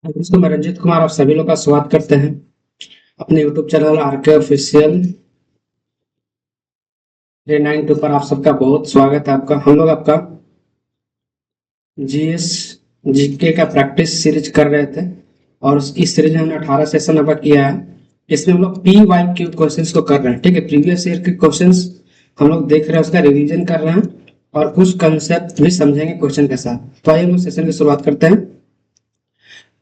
दोस्तों, मैं रंजीत कुमार आप सभी लोग का स्वागत करते हैं अपने यूट्यूब चैनल आरके ऑफिशियल 392 पर। आप सबका बहुत स्वागत है। आपका हम लोग आपका जीएस जीके का प्रैक्टिस सीरीज कर रहे थे और इस सीरीज में हमने 18 सेशन अब किया है। इसमें हम लोग पी वाई क्यू क्वेश्चंस को कर रहे हैं। ठीक है, प्रीवियस ईयर के क्वेश्चंस हम लोग देख रहे हैं, उसका रिवीजन कर रहे हैं और कुछ कंसेप्ट भी समझेंगे क्वेश्चन के साथ। तो आइए हम लोग सेशन की शुरुआत करते हैं।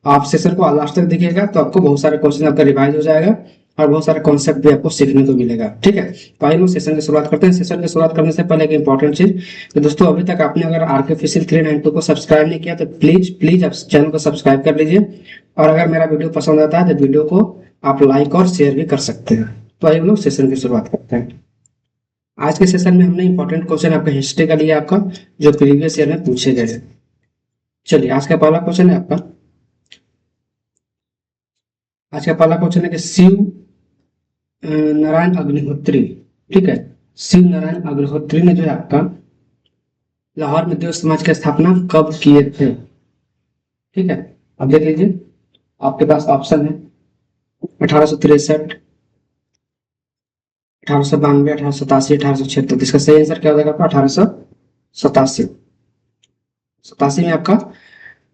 आप सेशन को लास्ट तक देखिएगा तो आपको बहुत सारे क्वेश्चन आपका रिवाइज हो जाएगा और बहुत सारे कॉन्सेप्ट भी आपको सीखने को मिलेगा। ठीक है, तो आइए हम सेशन की शुरुआत करते हैं। सेशन की शुरुआत करने से पहले एक इंपॉर्टेंट चीज, तो दोस्तों अभी तक आपने अगर आरके ऑफिशियल 392 को सब्सक्राइब नहीं किया तो प्लीज प्लीज आप चैनल को सब्सक्राइब कर लीजिए और अगर मेरा वीडियो पसंद आता है तो वीडियो को आप लाइक और शेयर भी कर सकते हैं। तो आइए हम लोग सेशन की शुरुआत करते हैं। आज के सेशन में हमने इंपॉर्टेंट क्वेश्चन आपका हिस्ट्री का लिया आपका, जो प्रीवियस ईयर में पूछे गए। चलिए, आज का पहला क्वेश्चन है आपका। आज का पहला क्वेश्चन है कि शिव नारायण अग्निहोत्री, ठीक है, शिव नारायण अग्निहोत्री ने जो है आपका लाहौर में देव समाज की स्थापना कब किए थे? ठीक है, अब देख लीजिए, आपके पास ऑप्शन है 1863, 1892, 1887, 1876। इसका सही आंसर क्या हो जाएगा आपका? 1887। 87 में आपका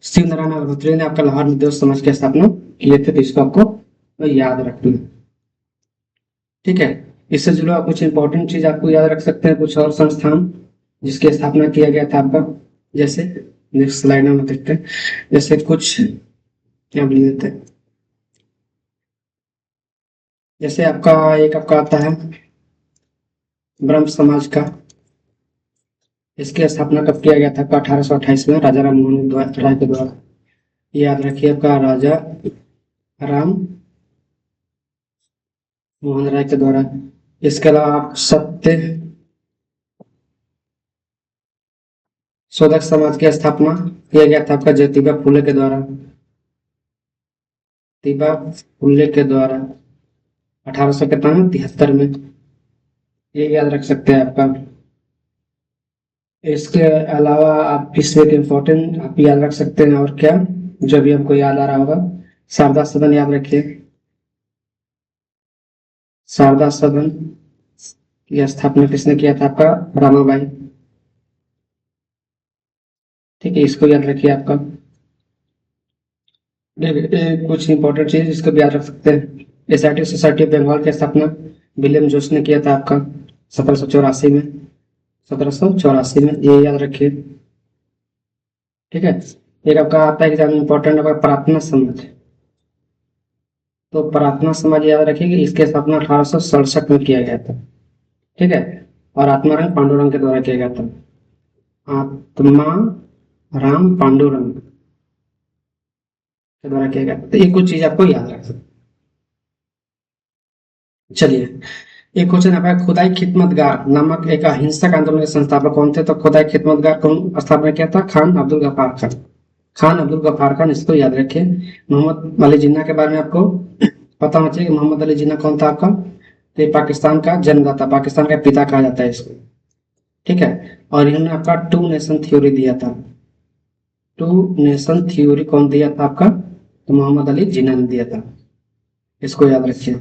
शिव नारायण अग्निहोत्री ने आपका लाहौर में देव समाज की स्थापना किए थे, तो इसको आपको याद रखना। ठीक है, इससे जुड़ा कुछ इंपॉर्टेंट चीज आपको याद रख सकते हैं, कुछ और संस्थान जिसकी स्थापना किया गया था आपका, जैसे नेक्स्ट स्लाइड में देखते हैं। जैसे कुछ क्या बोल देते हैं, जैसे आपका एक आपका आता है ब्रह्म समाज का। इसकी स्थापना कब किया गया था? 1828 में राजा राम मोहन राय के द्वारा। याद रखिए आपका, राजा राम मोहन राय के द्वारा। इसके अलावा आप सत्य शोधक समाज की स्थापना किया गया था आपका ज्योतिबा फुले के द्वारा। ज्योतिबा फुले के द्वारा 1873 में, ये याद रख सकते हैं आपका। इसके अलावा आप इसमें एक इम्पोर्टेंट आप याद रख सकते हैं, और क्या जो भी हमको याद आ रहा होगा, शारदा सदन याद रखिए। शारदा सदन की स्थापना किसने किया था? आपका रामाबाई। ठीक है, इसको याद रखिए आपका। कुछ इंपॉर्टेंट चीज इसको भी याद रख सकते हैं। एसआईटी सोसाइटी ऑफ बंगाल की स्थापना विलियम जोश ने किया था आपका 1784 में। 1784 में, ये याद रखिए। ठीक है, एक आपका आता है एग्जाम इंपॉर्टेंट आपका प्रार्थना समाज। तो प्रार्थना समाज याद रखिए कि इसकी स्थापना 1867 में किया गया था। ठीक है, और आत्माराम पांडुरंग के द्वारा किया गया था। आत्मा राम पांडुरंग के द्वारा किया गया। तो ये कुछ चीज आपको याद रख सकते। चलिए, एक क्वेश्चन आपका, खुदाई खिदमतगार नामक एक अहिंसक आंदोलन के संस्थापक कौन थे? तो खुदाई खिदमतगार कौन स्थापना किया था? खान अब्दुल गफ्फार खान। खान अब्दुल गफ्फार खान, इसको याद रखिए। मोहम्मद अली जिन्ना के बारे में आपको पता होना चाहिए कि मोहम्मद अली जिन्ना कौन था आपका? तो ये पाकिस्तान का जन्मदाता, पाकिस्तान का पिता कहा जाता है इसको। ठीक है, और इन्होंने आपका टू नेशन थ्योरी दिया था। टू नेशन थ्योरी कौन दिया था आपका? तो मोहम्मद अली जिन्ना ने दिया था, इसको याद रखिए।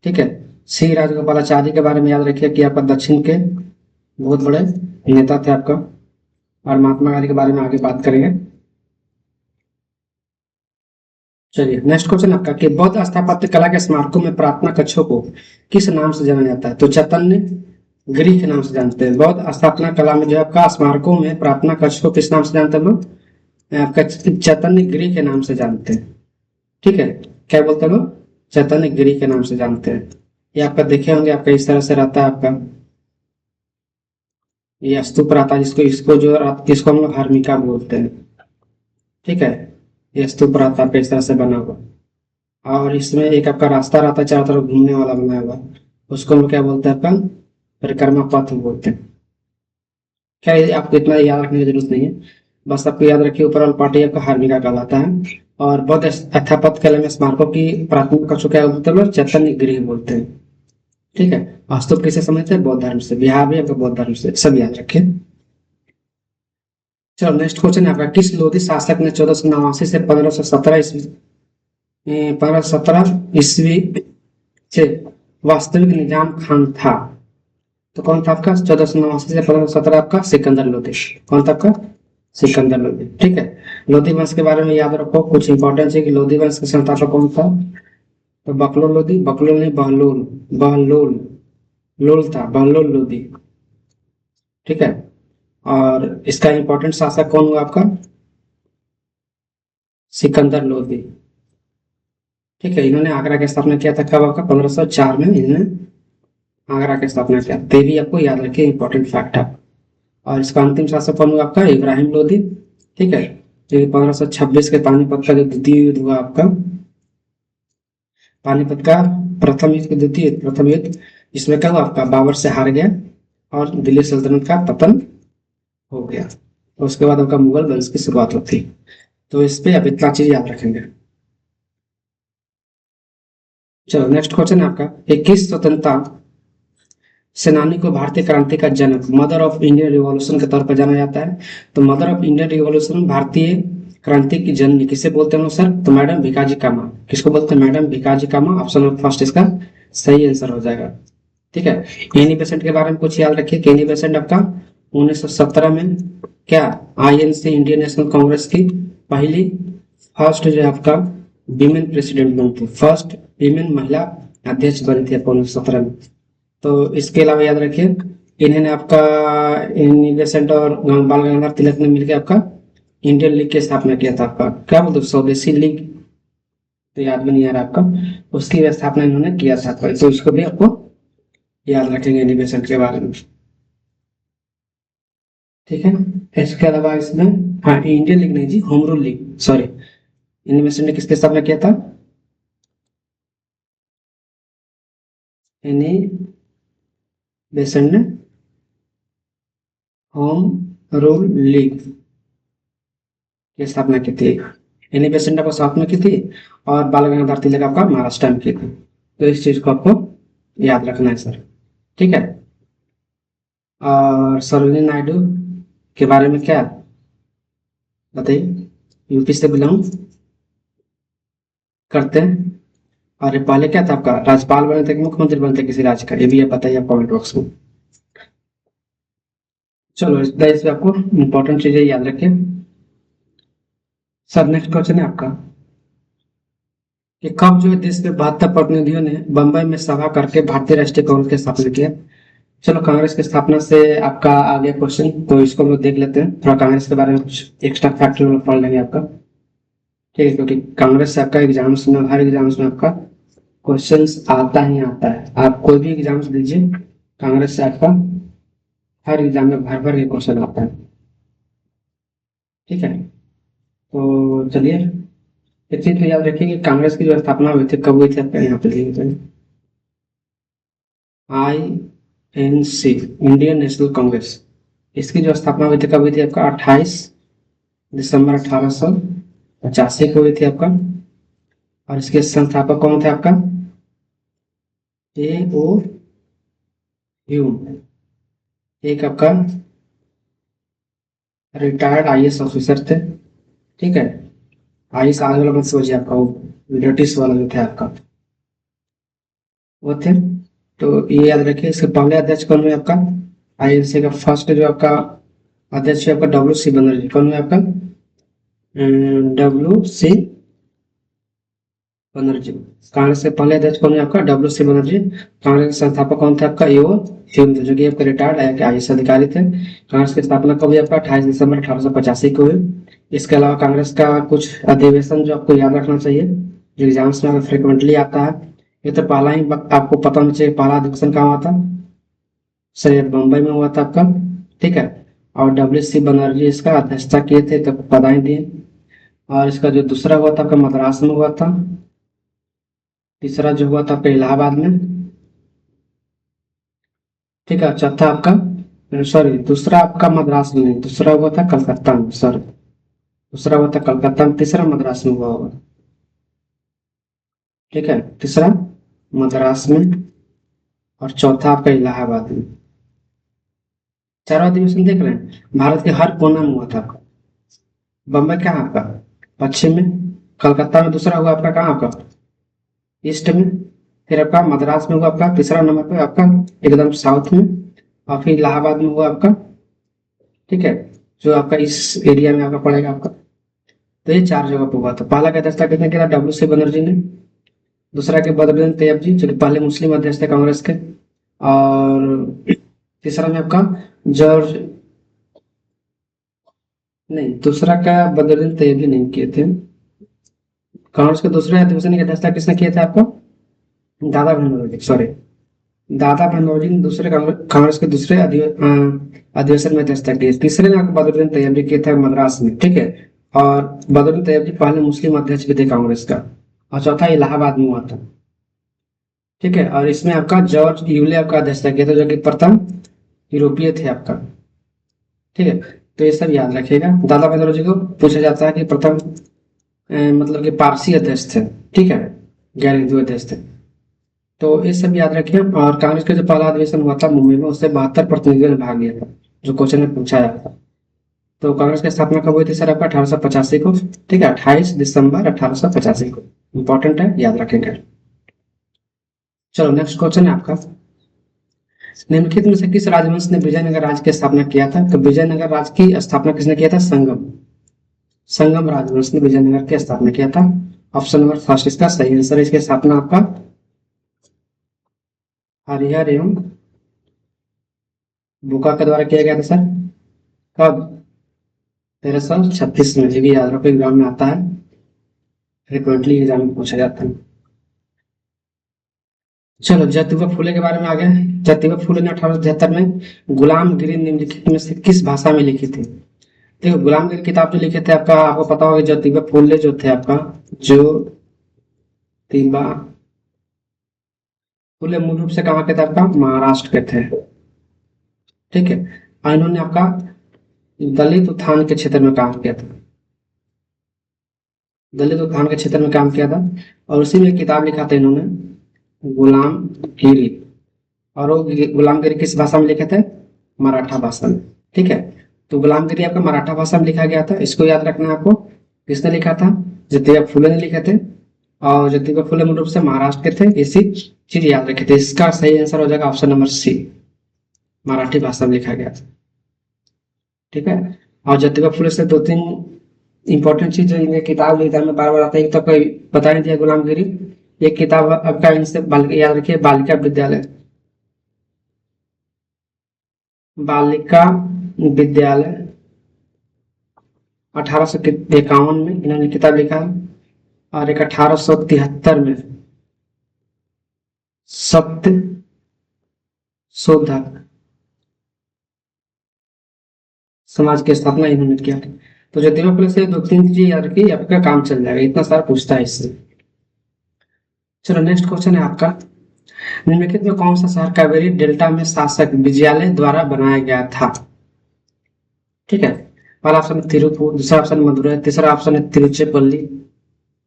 ठीक है, श्री राजगोपालाचारी के बारे में याद रखिए कि आपका दक्षिण के बहुत बड़े नेता थे आपका, और महात्मा गांधी के बारे में आगे बात करेंगे। चलिए, नेक्स्ट क्वेश्चन आपका कि बौद्ध स्थापत्य कला के स्मारकों में प्रार्थना कक्षों को किस नाम से जाना जाता है? तो चैतन्य गृह के नाम से जानते हैं। बौद्ध स्थापना कला में जो आपका स्मारकों में प्रार्थना कक्ष को किस नाम से जानते हैं लोग? आपका चैतन्य गृह के नाम से जानते हैं। ठीक है, क्या बोलते हैं लोग? चैतन्य गृह के नाम से जानते हैं। ये आपका देखे होंगे, आपका इस तरह से रहता है आपका, ये स्तूप रहता है, जिसको इसको जो इसको हम लोग हर्मिका बोलते हैं। ठीक है, ये स्तूप रहता है इस तरह से बना हुआ, और इसमें एक आपका रास्ता रहता है चारों तरफ घूमने वाला बनाया हुआ, उसको हम लोग क्या बोलते हैं? आपका परिक्रमा पथ बोलते हैं। क्या ये आपको इतना याद रखने की जरूरत नहीं है, बस आपको याद रखिए ऊपर वाला पार्टी आपका हर्मिका कहलाता है। और बौद्ध स्थापत्य कला में स्मारकों की प्राथमिक कक्षों क्या बोलते हैं लोग? चैतन्य गृह बोलते हैं। ठीक है, वास्तव किसे समझते हैं? बौद्ध धर्म से। बिहार भी आपका बौद्ध धर्म से, सब याद रखें। चलो, नेक्स्ट क्वेश्चन है आपका, किस लोधी शासक ने 1489 से 1517 ईस्वी 1517 ईस्वी से वास्तविक निजाम खान था। तो कौन था आपका 1489 से 1517 आपका सिकंदर लोधी। कौन था आपका सिकंदर लोधी। ठीक है, लोधी वंश के बारे में याद रखो, कुछ इंपॉर्टेंट है कि लोधी वंश का संस्थापक कौन था। तो बकलोल लोधी, बकलोल नहीं बहलोल, बहलोल लोल था, बहलोल लोधी। ठीक है, और इसका इंपॉर्टेंट शासक कौन हुआ आपका सिकंदर लोधी। ठीक है, इन्होंने आगरा की स्थापना किया था कब आपका 1504 में इन्होंने आगरा की स्थापना किया। तो ये भी आपको याद रखिए, इंपॉर्टेंट फैक्ट है। और इसका अंतिम शासक कौन हुआ आपका इब्राहिम लोधी। ठीक है, जो 1526 के पानीपत का जो द्वितीय युद्ध हुआ आपका, पानीपत का प्रथम युद्ध द्वितीय प्रथम युद्ध, इसमें क्या हुआ आपका बाबर से हार गया और दिल्ली सल्तनत का पतन हो गया। तो उसके बाद आपका मुगल वंश की शुरुआत होती। तो इस पे अब इतना चीज याद रखेंगे। चलो नेक्स्ट क्वेश्चन है आपका, 21 स्वतंत्रता सेनानी को भारतीय क्रांति का जनक, मदर ऑफ इंडियन रिवॉल्यूशन के तौर पर जाना जाता है। तो मदर ऑफ इंडियन रिवॉल्यूशन, भारतीय क्रांति की जननी किसे बोलते हैं सर। तो मैडम भिकाजी कामा। किसको बोलते हैं मैडम भिकाजी कामा। ऑप्शन नंबर फर्स्ट इसका सही आंसर हो जाएगा। ठीक है, एनी बेसेंट के बारे में कुछ याद रखिए कि एनी बेसेंट आपका 1917 में क्या आईएनसी इंडियन नेशनल कांग्रेस की पहली फर्स्ट जो है आपका विमेन प्रेसिडेंट बनी थी, फर्स्ट विमेन महिला अध्यक्ष बनी थी 1917 में। तो इसके अलावा याद रखिए इन्होंने आपका बेसेंट और बाल गंगाधर तिलक ने मिलकर आपका इंडियन लीग की स्थापना किया था। आपका क्या बोलते स्वदेशी लीग, तो याद भी नहीं आ रहा आपका, उसकी स्थापना इन्होंने किया था। तो इसको भी आपको याद रखेंगे एनिमेशन के बारे में। ठीक है, इसके अलावा इसमें हाँ इंडियन लीग नहीं जी, होम रूल लीग, सॉरी। एनिमेशन ने किसके स्थापना किया था एनिमेशन ने होम रूल लीग की स्थापना की थी। एनिमेशन ने आपको साथ में की थी और बाल गंगाधर तिलक आपका महाराष्ट्र में की थी। तो इस चीज को आपको याद रखना है सर। ठीक है, और सरोजिनी नायडू के बारे में क्या बताइए, यूपी से बिलोंग करते हैं और ये पहले क्या था आपका राज्यपाल बने थे कि मुख्यमंत्री बने थे किसी राज्य का, ये भी आप बताइए कमेंट बॉक्स में। चलो इस पे आपको इंपॉर्टेंट चीजें याद रखिए सर। नेक्स्ट क्वेश्चन है आपका कि कब जो है देश के 72 प्रतिनिधियों ने बंबई में सभा करके भारतीय राष्ट्रीय कांग्रेस की स्थापना किया। चलो कांग्रेस की स्थापना से आपका आ गया क्वेश्चन, तो इसको हम लोग देख लेते हैं थोड़ा, कांग्रेस के बारे में कुछ एक्स्ट्रा फैक्ट हम लोग पढ़ लेंगे आपका। ठीक है, क्योंकि कांग्रेस से आपका एग्जाम्स में हर एग्जाम्स में आपका क्वेश्चंस आता ही आता है। आप कोई भी एग्जाम्स दीजिए, कांग्रेस से आपका हर एग्जाम में भर भर के क्वेश्चन आता है। ठीक है, तो चलिए एक चीज तो याद रखिए कि कांग्रेस की जो स्थापना हुई थी कब हुई थी, आपका यहाँ पे लिखे थे INC इंडियन नेशनल कांग्रेस। इसकी जो स्थापना हुई थी कब हुई थी आपका 28 दिसंबर 1885 को हुई थी आपका। और इसके संस्थापक कौन थे आपका AO ह्यूम, एक आपका रिटायर्ड IAS ऑफिसर थे। ठीक है, IAS आगे वाला मत सोचिए, आपका वो ब्रिटिश वाला जो थे आपका वो थे। तो ये याद रखिए, इसके पहले अध्यक्ष कौन हुए आपका INC का फर्स्ट जो आपका अध्यक्ष है आपका WC बनर्जी। कौन हुआ आपका WC बनर्जी। कांग्रेस के पहले अध्यक्ष कौन है आपका WC बनर्जी। कांग्रेस के संस्थापक कौन थे आपका AO ह्यूम थे, जो कि आपके रिटायर्ड IAS अधिकारी थे। कांग्रेस की स्थापना कब हुई आपका 28 दिसंबर 1885 को हुई। इसके अलावा कांग्रेस का कुछ अधिवेशन जो आपको याद रखना चाहिए, जो एग्जाम्स में फ्रिक्वेंटली आता है। ये तो पहला ही आपको पता होना चाहिए, पहला अधिवेशन कहाँ हुआ था सर, बम्बई में हुआ था आपका। ठीक है, और WC बनर्जी इसका अध्यक्षता किए थे, तो बधाई दिए। और इसका जो दूसरा हुआ था आपका मद्रास में हुआ था। तीसरा जो हुआ था आपका इलाहाबाद में। ठीक है, चौथा आपका सॉरी दूसरा आपका मद्रास में नहीं, दूसरा हुआ था कलकत्ता में, सॉरी दूसरा हुआ था कलकत्ता में, तीसरा मद्रास में हुआ होगा। ठीक है, तीसरा मद्रास में और चौथा आपका इलाहाबाद में। चारों अधिवेशन देख रहे हैं, भारत के हर कोना में हुआ था। बम्बई क्या है आपका पश्चिम में, कलकत्ता में दूसरा हुआ आपका, कहाँ आपका ईस्ट में, फिर आपका मद्रास में हुआ आपका तीसरा नंबर पे आपका एकदम साउथ में, और फिर इलाहाबाद में हुआ आपका, ठीक है, जो आपका इस एरिया में आपका पड़ेगा आपका। तो ये 4 जगह पे हुआ था। पहला का अध्यक्षता किसने किया था? डब्ल्यू सी बनर्जी ने। दूसरा के बदरुद्दीन तैयब जी, जो कि पहले मुस्लिम अध्यक्ष थे कांग्रेस के। और तीसरा में आपका जॉर्ज, नहीं, दूसरा का बदरुद्दीन तैयब जी नहीं किए थे। कांग्रेस के दूसरे अधिवेशन की अध्यक्षता किसने किया था आपको? दादा भनोरी, सॉरी, दादा भनोरी ने दूसरे कांग्रेस के दूसरे अधिवेशन में अध्यक्षता की। तीसरे में आपको बदरुद्दीन तैयब जी किए थे मद्रास में, ठीक है। और बदरुद्दीन तैयब जी पहले मुस्लिम अध्यक्ष भी थे कांग्रेस का। और चौथा इलाहाबाद में हुआ था, ठीक है। और इसमें आपका जॉर्ज यूले आपका अध्यक्षता किया था, जो कि प्रथम यूरोपीय थे आपका, ठीक है। तो ये सब याद रखिएगा। दादा भनोरी जी को पूछा जाता है कि प्रथम मतलब कि पारसी अध्यक्ष थे, ठीक है, गैर हिंदू अध्यक्ष थे। तो ये सब याद रखिए। और कांग्रेस का जो पहला अधिवेशन हुआ था मुंबई में, उससे 72 प्रतिनिधियों ने भाग लिया था, जो क्वेश्चन में पूछा जाता था। तो कांग्रेस की स्थापना कब हुई थी सर? आपका 1885 को, ठीक है, 28 दिसंबर 1885 को। इंपॉर्टेंट है, याद रखेंगे। चलो नेक्स्ट क्वेश्चन है आपका, निम्नलिखित में से किस राजवंश ने विजयनगर राज्य की स्थापना किया था? तो विजयनगर राज्य की स्थापना किसने किया था? संगम, संगम राजवंश ने विजयनगर की स्थापना किया था। ऑप्शन नंबर फर्स्ट इसका सही आंसर है। इसकी स्थापना आपका हरिहर एवं बुका के द्वारा किया गया था सर। कब? 1336 में। ये भी याद रखो, एग्जाम में आता है, फ्रिक्वेंटली एग्जाम में पूछा जाता है। चलो ज्योतिबा फुले के बारे में आ गए। ज्योतिबा फुले ने 1873 में गुलामगिरी निम्नलिखित में से किस भाषा में लिखी थी? देखो, गुलामगिरी किताब जो लिखे थे आपका, आपको पता होगा, ज्योतिबा फुले जो थे आपका, ज्योतिबा फुले मूल रूप से कहाँ के थे आपका? महाराष्ट्र के थे, ठीक है। और इन्होंने आपका दलित उत्थान के क्षेत्र में काम किया था, दलित उत्थान के क्षेत्र में काम किया था। और उसी में किताब लिखा था इन्होंने, गुलामगिरी। और वो गुलामगिरी किस भाषा में लिखे थे? मराठा भाषा में, ठीक है। तो गुलामगिरी आपका मराठा भाषा में लिखा गया था, इसको याद रखना है आपको। किसने लिखा था? ज्योतिबा फुले ने लिखे थे। और ज्योतिबा फुले मूल रूप से महाराष्ट्र के थे, इसी चीज याद रखे थे। इसका सही आंसर हो जाएगा ऑप्शन नंबर सी, मराठी भाषा में लिखा गया था, ठीक है। और ज्योतिबा फुले से 2-3 इंपॉर्टेंट चीज इनके किताब एग्जाम में बार बार आता है। एक तो कोई बता नहीं दिया, गुलामगिरी। एक किताब आपका इनसे याद रखिए, बालिका विद्यालय, बालिका विद्यालय 1851 में इन्होंने किताब लिखा है। और एक 1873 में सत्य शोधक समाज की स्थापना इन्होंने किया था। तो ज्योतिबा फुले से 2-3 चीजें याद रखिए, आपका काम चल जाएगा, इतना सारा पूछता है इससे। चलो नेक्स्ट क्वेश्चन है आपका, निम्नलिखित में कौन सा शहर कावेरी डेल्टा में शासक विजयालय द्वारा बनाया गया था? ठीक है। पहला ऑप्शन है तिरुपुर, दूसरा ऑप्शन मदुरई, तीसरा ऑप्शन है तिरुचिरापल्ली,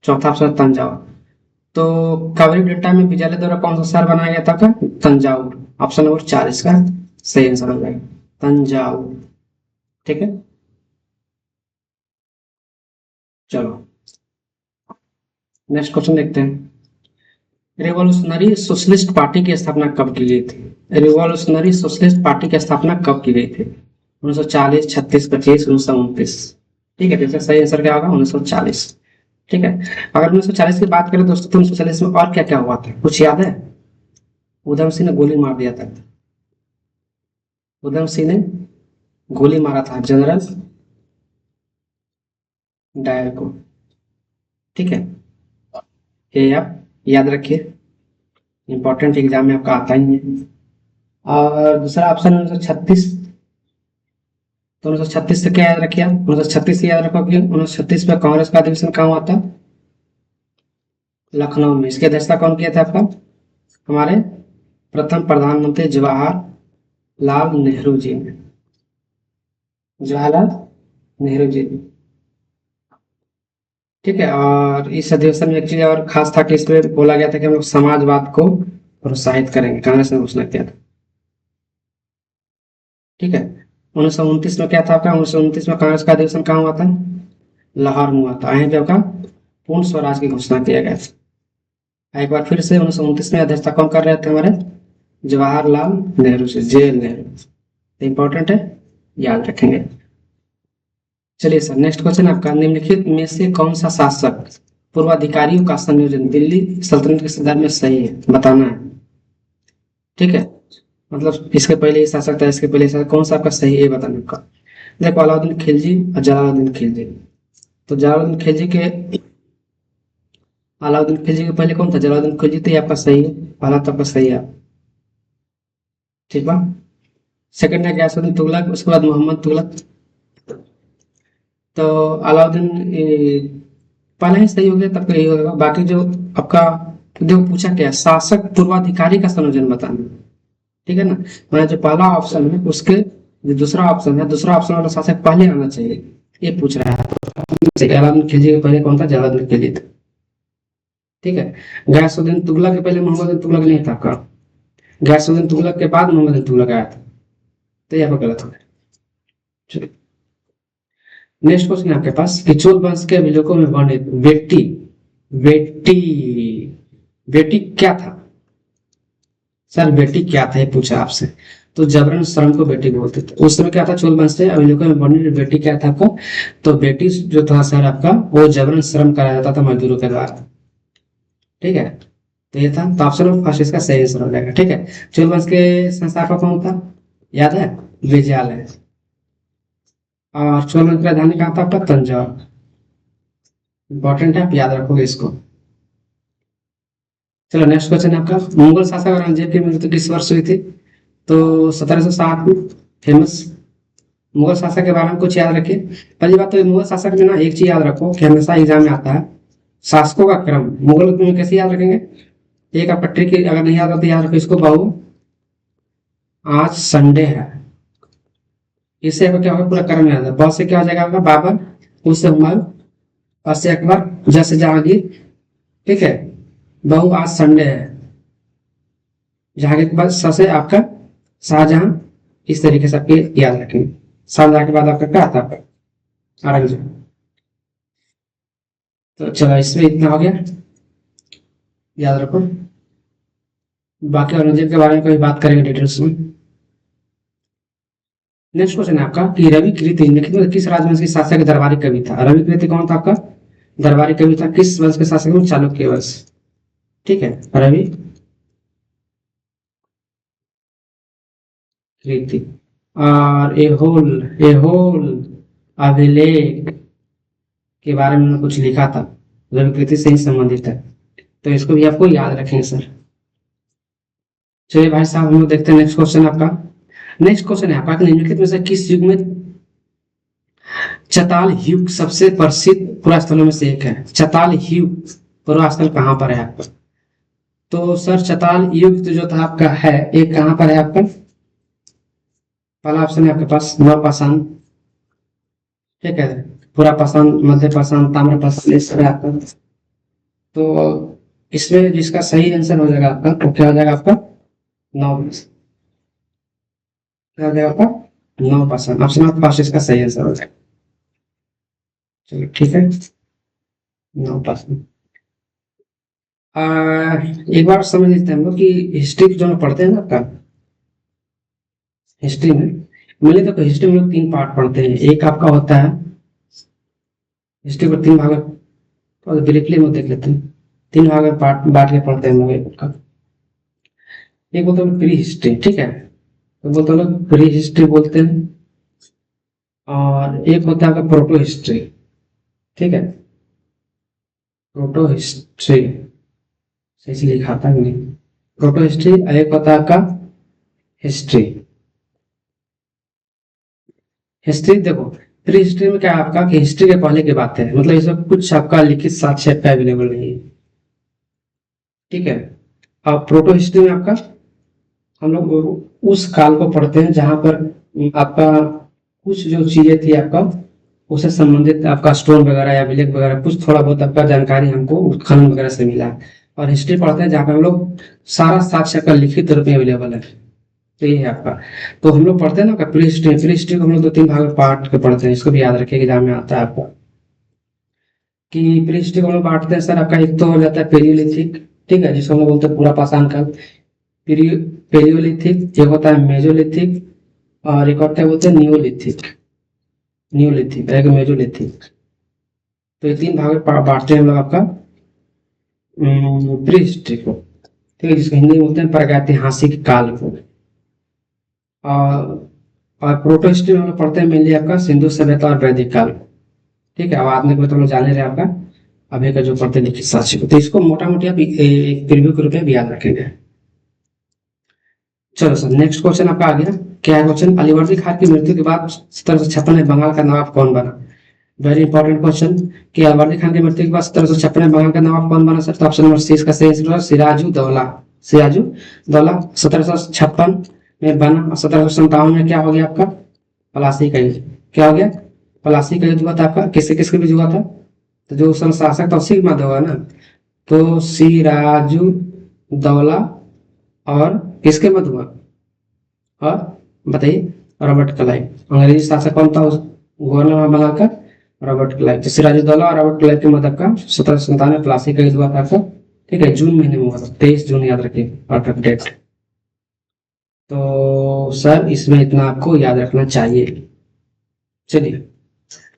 चौथा ऑप्शन है तंजावुर। तो कावेरी डेल्टा में विजयालय द्वारा कौन सा शहर बनाया गया था का? तंजावुर। ऑप्शन नंबर 4 इसका सही आंसर हो जाएगा, तंजावुर, ठीक है। चलो नेक्स्ट क्वेश्चन देखते हैं, रिवॉल्यूशनरी सोशलिस्ट पार्टी की स्थापना कब की गई थी? रिवॉल्यूशनरी सोशलिस्ट पार्टी की स्थापना कब की गई थी? 1940, 36, 25, 1929, ठीक है। तो इसका सही आंसर क्या होगा? 1940, ठीक है। अगर 1940 की बात करें दोस्तों, तो 1940 में और क्या क्या हुआ था, कुछ याद है? उधम सिंह ने गोली मार दिया था, उधम सिंह ने गोली मारा था जनरल डायर को, ठीक है। ये आप याद रखिए, इंपॉर्टेंट एग्जाम में आपका आता ही है। और दूसरा ऑप्शन 1936, तो 1936 से क्या याद रखिए? 1936 से याद रखो कि 1936 में कांग्रेस का अधिवेशन कहाँ हुआ था? लखनऊ में। इसकी अध्यक्षता कौन किया था आपका? हमारे प्रथम प्रधानमंत्री जवाहरलाल नेहरू जी ने, जवाहरलाल नेहरू जी ने, ठीक है। और इस अधिवेशन में एक चीज और खास था कि इसमें बोला गया था कि हम लोग समाजवाद को प्रोत्साहित करेंगे, कांग्रेस ने घोषणा किया था, ठीक है। 1929 में क्या था आपका? 1929 में कांग्रेस का अधिवेशन कहाँ हुआ था? लाहौर में हुआ था। यहीं पे आपका पूर्ण स्वराज की घोषणा किया गया था। एक बार फिर से 1929 में अध्यक्षता कौन कर रहे थे हमारे? जवाहरलाल नेहरू से, जे नेहरू। इंपॉर्टेंट है, याद रखेंगे। चलिए सर, नेक्स्ट क्वेश्चन आपका, निम्नलिखित में से कौन सा शासक पूर्वाधिकारियों का संयोजन दिल्ली सल्तनत के संदर्भ में सही है, बताना है। ठीक है, मतलब इसके पहले ये शासक था, इसके पहले शासक, कौन सा आपका सही है बताने का। देखो, अलाउद्दीन खिलजी और जलालुद्दीन खिलजी। तो जलालुद्दीन खिलजी के, अलाउद्दीन खिलजी के पहले कौन था? जलालुद्दीन खिलजी, तो ये आपका सही है, पहला तो आपका सही है। ठीक है। सेकंड है गयासुद्दीन तुगलक, उसके बाद मोहम्मद तुगलक। तो अलाउद्दीन पहले ही सही हो गया, तब तो यही होगा। बाकी जो आपका, जो पूछा क्या है, शासक पूर्वाधिकारी का संयोजन बताना। ठीक है ना, मतलब जो पहला ऑप्शन है उसके जो दूसरा ऑप्शन है, दूसरा ऑप्शन वाला शासक पहले आना चाहिए, ये पूछ रहा है। अलाउद्दीन खिलजी के पहले कौन था? जलालुद्दीन खिलजी था। ठीक है। गयासुद्दीन तुगलक के पहले मोहम्मद तुगलक नहीं था का। गयासुद्दीन तुगलक के बाद मोहम्मद तुगलक आया था, तो यहाँ पर गलत हो गया। नेक्स्ट क्वेश्चन आपके पास कि चोल वंश के अभिलेखों में वर्णित बेटी बेटी बेटी क्या था? सर बेटी क्या था, ये पूछा आपसे। तो जबरन श्रम को बेटी बोलते थे उस समय। क्या था? चोल वंश के अभिलेखों में वर्णित बेटी क्या था आपका? तो बेटी जो था सर आपका, वो जबरन श्रम कराया जाता था मजदूरों के द्वारा। ठीक है, तो ये था, तो ऑप्शन नंबर फर्स्ट इसका सही आंसर हो जाएगा। ठीक है। चोल वंश के संस्थापक कौन था, याद है? विजयालय। और चोल वंश की राजधानी कहाँ था आपका? तंजौर। इंपॉर्टेंट है, आप याद रखोगे इसको। चलो नेक्स्ट क्वेश्चन है आपका, मुगल शासक औरंगजेब की मृत्यु किस वर्ष हुई थी? तो 1707 में। फेमस मुगल शासक के बारे में कुछ याद रखिए। पहली बात तो मुगल शासक में ना एक चीज याद रखो कि हमेशा एग्जाम में आता है, शासकों का क्रम मुगल में कैसे याद रखेंगे। एक आपका ट्रिक, अगर नहीं याद आता तो याद रखो इसको, बहु आज संडे है, इससे आपका क्या होगा, पूरा क्रम याद है। बहुत से क्या हो जाएगा आपका, बाबर, उससे हुमायूं, और से अकबर, जैसे जहांगीर। ठीक है, बहु आज संडे है, जहांगीर के बाद सबसे आपका शाहजहां। इस तरीके से आपके याद रखेंगे। शाहजहां के बाद आपका क्या आता है आपका? औरंगजेब। तो चलो इसमें इतना हो गया, याद रखो। बाकी औरंगजेब के बारे में कभी बात करेंगे डिटेल्स में। नेक्स्ट क्वेश्चन है आपका कि रवि कीर्ति निम्नलिखित में किस राजवंश के शासक दरबारी कवि था? रवि कीर्ति कौन था आपका? दरबारी कवि था, किस वंश के शासक में? चालुक्य वंश। ठीक है, रवि कीर्ति। और एहोल अभिलेख के बारे में कुछ लिखा था, रवि कीर्ति से ही संबंधित है, तो इसको भी आपको याद रखेंगे सर। चलिए भाई साहब, हम लोग देखते हैं नेक्स्ट क्वेश्चन आपका। नेक्स्ट क्वेश्चन है आपका, निम्नलिखित में से किस युग में चताल युग सबसे प्रसिद्ध पुरास्थलों में से एक है? चताल युग पुरास्थल कहाँ पर है आपका? तो सर चताल युग जो था आपका है, एक कहाँ पर है आपका? पहला ऑप्शन है आपके पास नवपाषाण। ठीक है, पूरा पाषाण, मध्य पाषाण, ताम्र पाषाण, इस तरह आपका। तो इसमें जिसका सही आंसर हो जाएगा आपका, तो क्या हो जाएगा आपका? नौ। क्या हो जाएगा आपका? नवपाषाण। ऑप्शन ऑफ फर्स्ट इसका सही आंसर हो जाएगा। चलो ठीक है, नवपाषाण। एक बार समझ लेते हैं हम लोग कि हिस्ट्री जो हम पढ़ते हैं ना आपका, हिस्ट्री में मैंने तो हिस्ट्री में लोग तीन पार्ट पढ़ते हैं। एक आपका होता है हिस्ट्री को तीन भाग, और ब्रीफली में देख लेते हैं। तीन भाग में पार्ट बांट के पढ़ते हैं हम लोग। एक बोलते हैं प्री हिस्ट्री, ठीक है, तो बोलते हैं लोग प्री हिस्ट्री बोलते हैं। और एक होता है आपका प्रोटो हिस्ट्री। ठीक है, प्रोटो हिस्ट्री सही से लिखा था नहीं, प्रोटो हिस्ट्री। एक होता है आपका हिस्ट्री। हिस्ट्री देखो, प्री हिस्ट्री में क्या है आपका कि हिस्ट्री के पहले की बात है, मतलब इसमें कुछ आपका लिखित साक्ष्य का अवेलेबल नहीं है। ठीक है, अब प्रोटो हिस्ट्री में आपका हम लोग उस काल को पढ़ते हैं जहां पर आपका कुछ जो चीजें थी आपका उससे संबंधित आपका स्टोन वगैरह या विलेज वगैरह कुछ थोड़ा बहुत आपका जानकारी हमको उत्खनन वगैरह से मिला है। और हिस्ट्री पढ़ते हैं जहाँ पे हम लोग सारा साक्ष्य का लिखित रूप में अवेलेबल है। तो ये है आपका। तो हम लोग पढ़ते हैं ना प्री हिस्ट्री को हम लोग दो तीन भाग में पार्ट के पढ़ते हैं, इसको भी याद रखिए एग्जाम में आता है आपका। कि प्रीहिस्ट्रिक हम लोग बांटते हैं सर आपका, एक तो हो जाता है पेरियोलिथिक, ठीक है, जिसको हम लोग बोलते हैं पूरा पाषाण काल, पेरियोलिथिक, एक होता है मेजोलिथिक और एक होता है बोलते हैं नियोलिथिक, नियोलिथिक एक मेजोलिथिक। तो ये तीन भाग में बांटते हैं हम लोग आपका प्रीहिस्ट्रिक को, ठीक है, जिसको हिंदी में बोलते हैं प्रागैतिहासिक काल को। और प्रोटो हिस्ट्री में हम लोग पढ़ते हैं मेनली आपका सिंधु सभ्यता और वैदिक काल को, ठीक है। अब आपने को तो हम लोग जाने रहे आपका अभी का जो पढ़ते लिखित साक्ष्य को, तो इसको मोटा मोटी आप एक प्रीव्यू के रूप में भी याद रखेंगे। चलो सर नेक्स्ट क्वेश्चन आपका आ गया, क्या है क्वेश्चन, अलीवर्दी खान की मृत्यु के बाद 1756 में बंगाल का नवाब कौन बना। वेरी इंपॉर्टेंट क्वेश्चन, कि अलीवर्दी खान की मृत्यु के बाद 1756 में बंगाल का नवाब कौन बना सर, तो ऑप्शन नंबर सी इसका सही आंसर है सिराजु दौला, सिराजु दौला 1756 में बना। और 1757 में क्या हो गया आपका, प्लासी का युद्ध, क्या हो गया, प्लासी का युद्ध हुआ था आपका, किससे किसके बीच हुआ था, तो जो उस समय शासक था उसी के मध्य होगा ना, तो सिराजु दौला और किसके मध्य हुआ, और बताइए रॉबर्ट क्लाइव, अंग्रेजी शासक कौन था उस गवर्नर बंगाल का, रॉबर्ट क्लाइव। तो सिराजुद्दौला और रॉबर्ट क्लाइव के मध्य का 1757 में प्लासी का युद्ध हुआ था आपका, ठीक है, जून महीने में हुआ था, 23 जून याद रखिए परफेक्ट डेट। तो सर इसमें इतना आपको याद रखना चाहिए। चलिए,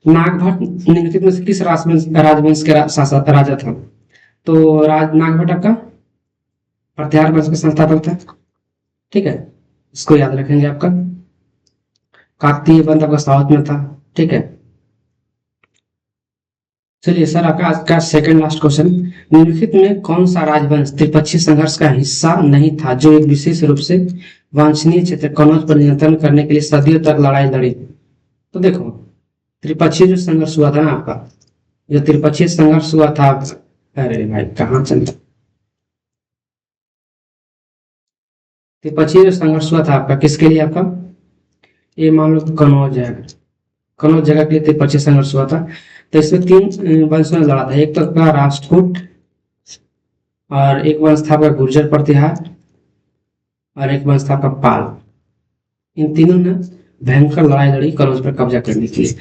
नागभट्ट निम्नलिखित में से किस राजवंश के राजा था, तो नागभट्ट आपका प्रत्यार वंश का संस्थापक था, ठीक है, इसको याद रखेंगे आपका। काकतीय वंश आपका साउथ में था, ठीक है। चलिए सर आपका आज का सेकंड लास्ट क्वेश्चन, निम्नलिखित में कौन सा राजवंश त्रिपक्षीय संघर्ष का हिस्सा नहीं था जो एक विशेष रूप से वांछनीय क्षेत्र कनौज पर नियंत्रण करने के लिए सदियों तक लड़ाई लड़ी। तो देखो त्रिपक्षीय जो संघर्ष हुआ था ना आपका, जो त्रिपक्षीय संघर्ष हुआ था, अरे भाई कहाँ चलता, त्रिपक्षीय जो संघर्ष हुआ था आपका किसके लिए, आपका ये मान लो कनौज है, कनौज जगह के लिए त्रिपक्षीय संघर्ष हुआ था। तो इसमें तीन वंशों ने लड़ा था, एक तो आपका राष्ट्रकूट, और एक वंश था आपका गुर्जर प्रतिहार, और एक वंश था आपका पाल। इन तीनों ने भयंकर लड़ाई लड़ी कनौज पर कब्जा करने के लिए।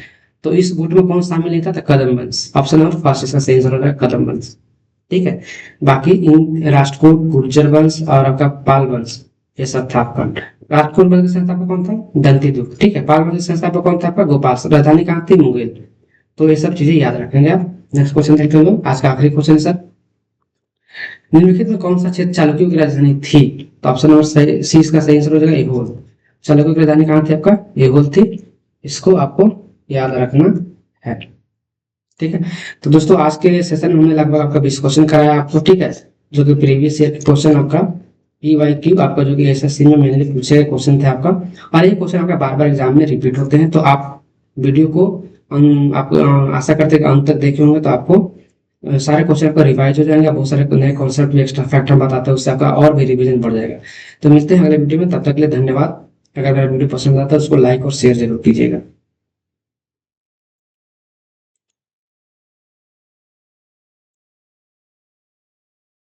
तो इस गुट में कौन शामिल नहीं था, तो कदम वंश, ऑप्शन नंबर फर्स्ट इसका सही आंसर होगा कदम वंश, ठीक है। बाकी इन राष्ट्रकूट, गुर्जर वंश और आपका पाल वंश ये सब था आपका। राष्ट्रकूट वंश के संस्थापक कौन था, दंतीदुप, ठीक है। पाल वंश के संस्थापक कौन था आपका, गोपाल, राजधानी कहाँ थी, मुंगेर। तो ये सब चीजें याद रखेंगे आप। नेक्स्ट क्वेश्चन देखते हैं लोग, आज का आखिरी क्वेश्चन है सर, निम्नलिखित में कौन सा क्षेत्र चालुक्यों की राजधानी थी, तो ऑप्शन नंबर सी इसका सही आंसर हो जाएगा एहोल। चालुक्यों की राजधानी कहाँ थी आपका, एहोल थी, इसको आपको याद रखना है, ठीक है। तो दोस्तों आज के सेशन में हमने लगभग आपका 20 क्वेश्चन कराया आपको, ठीक है, जो कि प्रीवियस ईयर के क्वेश्चन आपका PYQ आपका जो कि SSC में मेनली पूछे गए क्वेश्चन थे आपका, और ये क्वेश्चन आपका बार बार एग्जाम में रिपीट होते हैं। तो आप वीडियो को आप आशा करते हैं कि अंत तक देखे होंगे, तो आपको सारे क्वेश्चन आपका रिवाइज हो जाएंगे, बहुत सारे नए कॉन्सेप्ट भी एक्स्ट्रा फैक्ट हम बताते हैं, उससे आपका और भी रिवीजन बढ़ जाएगा। तो मिलते हैं अगले वीडियो में, तब तक के लिए धन्यवाद। अगर मेरा वीडियो पसंद आता है तो उसको लाइक और शेयर जरूर कीजिएगा।